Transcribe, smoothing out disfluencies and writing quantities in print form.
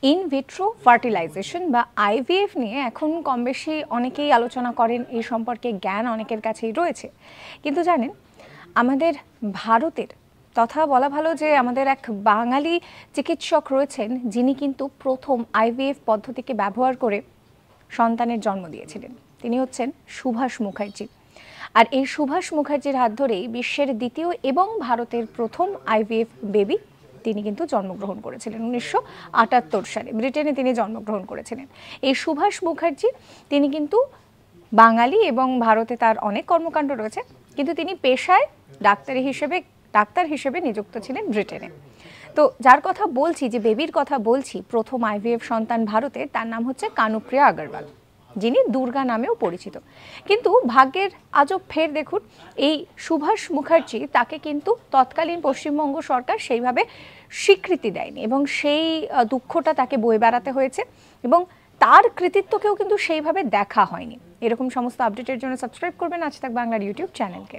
In vitro fertilisation বা IVF নিয়ে এখন কম বেশি অনেকেই আলোচনা করেন, এই সম্পর্কে জ্ঞান অনেকের কাছেই রয়েছে। কিন্তু জানেন, আমাদের ভারতের তথা বলা ভালো যে আমাদের এক বাঙালি চিকিৎসক রয়েছেন, যিনি কিন্তু প্রথম আইভিএফ পদ্ধতিকে ব্যবহার করে সন্তানের জন্ম দিয়েছিলেন। তিনি হচ্ছেন সুভাষ মুখার্জি। আর এই সুভাষ মুখার্জির হাত ধরেই বিশ্বের দ্বিতীয় এবং ভারতের প্রথম আইভিএফ বেবি তিনি কিন্তু জন্মগ্রহণ করেছিলেন 1978 সালে। ব্রিটেনে তিনি জন্মগ্রহণ করেছিলেন। এই সুভাষ মুখার্জি তিনি কিন্তু বাঙালি এবং ভারতে তার অনেক কর্মকাণ্ড রয়েছে, কিন্তু তিনি পেশায় ডাক্তার হিসেবে নিযুক্ত ছিলেন ব্রিটেনে। তো যার কথা বলছি, যে বেবির কথা বলছি, প্রথম আইভিএফ সন্তান ভারতে, তার নাম হচ্ছে কানুপ্রিয়া আগরওয়াল, যিনি দুর্গা নামেও পরিচিত। কিন্তু ভাগ্যের আজব ফের দেখুন, এই সুভাষ মুখার্জি তাকে কিন্তু তৎকালীন পশ্চিমবঙ্গ সরকার সেইভাবে স্বীকৃতি দেয়নি এবং সেই দুঃখটা তাকে বয়ে বেড়াতে হয়েছে এবং তার কৃতিত্বকেও কিন্তু সেইভাবে দেখা হয়নি। এরকম সমস্ত আপডেটের জন্য সাবস্ক্রাইব করবেন আজ তাক বাংলার ইউটিউব চ্যানেলকে।